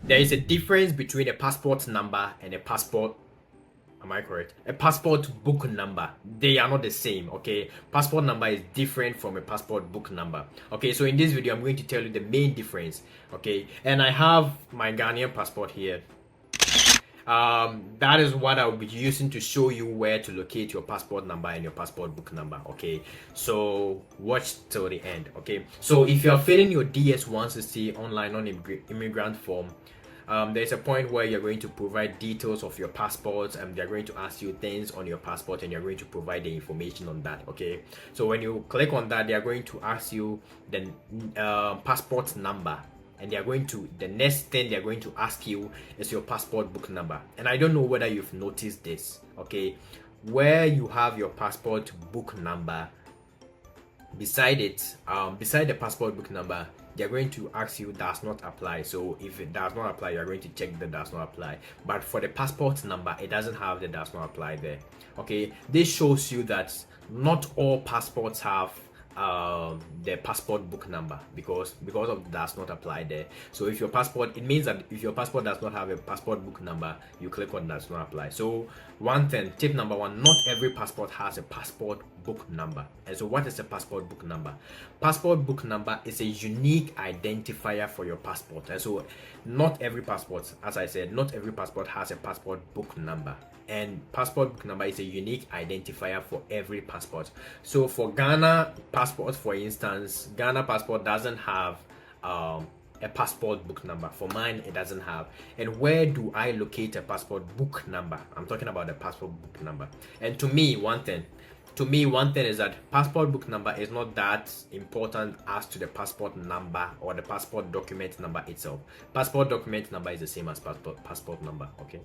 There is a difference between a passport number and a passport. Am I correct? A passport book number. They are not the same, okay? Passport number is different from a passport book number. Okay, so in this video, I'm going to tell you the main difference, okay? And I have my Ghanaian passport here. That is what I'll be using to show you where to locate your passport number and your passport book number. Okay, so watch till the end. Okay, so if you are filling your DS-160 online non-immigrant form, there's a point where you're going to provide details of your passport, and they're going to ask you things on your passport, and you're going to provide the information on that. Okay, so when you click on that, they're going to ask you the passport number, and the next thing they're going to ask you is your passport book number. And I don't know whether you've noticed this, okay, where you have your passport book number, beside it, beside the passport book number, they're going to ask you does not apply. So if it does not apply, you're going to check that does not apply. But for the passport number, it doesn't have the does not apply there. Okay, this shows you that not all passports have the passport book number because of does not apply there. So if your passport, it means that if your passport does not have a passport book number, you click on does not apply. So one thing, tip number one, not every passport has a passport book number. And so what is a passport book number? Passport book number is a unique identifier for your passport. And so not every passport, as I said, not every passport has a passport book number. And passport book number is a unique identifier for every passport. So for Ghana passport, for instance, Ghana passport doesn't have a passport book number. For mine, it doesn't have. And where do I locate a passport book number? I'm talking about the passport book number. And to me, one thing is that passport book number is not that important as to the passport number or the passport document number itself. Passport document number is the same as passport number. Okay,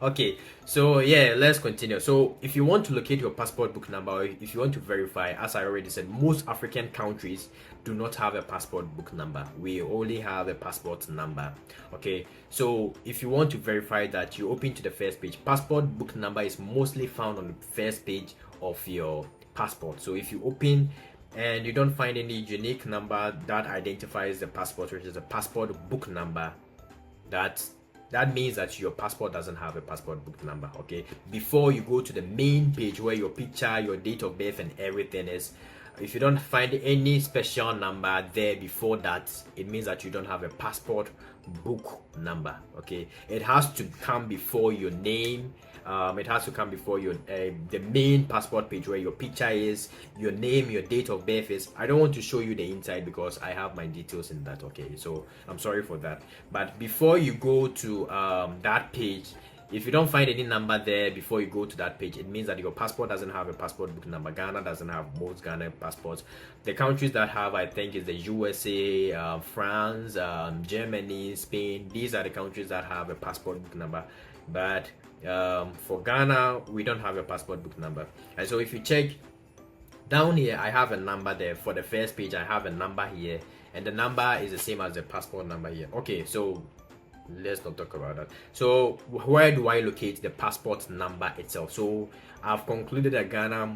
okay, so yeah, let's continue. So if you want to locate your passport book number, or if you want to verify, as I already said, most African countries do not have a passport book number. We only have a passport number. Okay, so if you want to verify that, you open to the first page. Passport book number is mostly found on the first page of your passport. So if you open and you don't find any unique number that identifies the passport, which is a passport book number, that means that your passport doesn't have a passport book number. Okay, before you go to the main page where your picture, your date of birth and everything is, if you don't find any special number there before that, it means that you don't have a passport book number. Okay, it has to come before your name. It has to come before your the main passport page where your picture is, your name, your date of birth is. I don't want to show you the inside because I have my details in that. Okay, so I'm sorry for that. But before you go to that page, if you don't find any number there before you go to that page, it means that your passport doesn't have a passport book number. Ghana doesn't have most Ghana passports. The countries that have, I think, is the USA, France, Germany, Spain. These are the countries that have a passport book number. But for Ghana, we don't have a passport book number. And so if you check down here, I have a number there. For the first page, I have a number here. And the number is the same as the passport number here. Okay, so let's not talk about that. So where do I locate the passport number itself? So I've concluded that Ghana,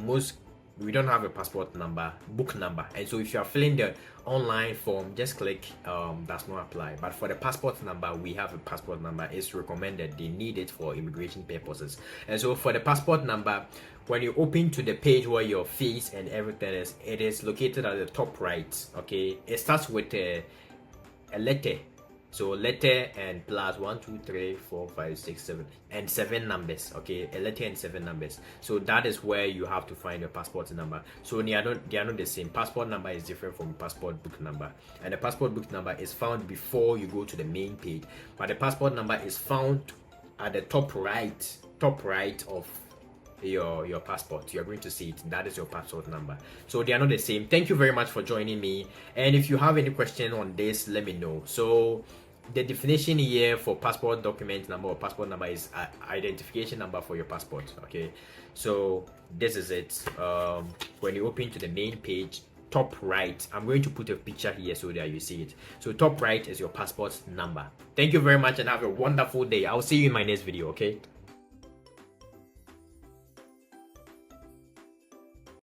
we don't have a passport number book number, and so if you are filling the online form, just click does not apply. But for the passport number, we have a passport number. It's recommended, they need it for immigration purposes. And so for the passport number, when you open to the page where your face and everything is, it is located at the top right. Okay, it starts with a letter. So letter and plus 1, 2, 3, 4, 5, 6, 7 and 7 numbers. Okay, a letter and 7 numbers. So that is where you have to find your passport number. So they are not the same. Passport number is different from passport book number, and the passport book number is found before you go to the main page. But the passport number is found at the top right of your passport. You're going to see it. That is your passport number. So they are not the same. Thank you very much for joining me, and if you have any question on this, let me know. So the definition here for passport document number or passport number is identification number for your passport. Okay, so this is it. When you open to the main page, top right, I'm going to put a picture here so that you see it. So top right is your passport number. Thank you very much and have a wonderful day. I'll see you in my next video. Okay.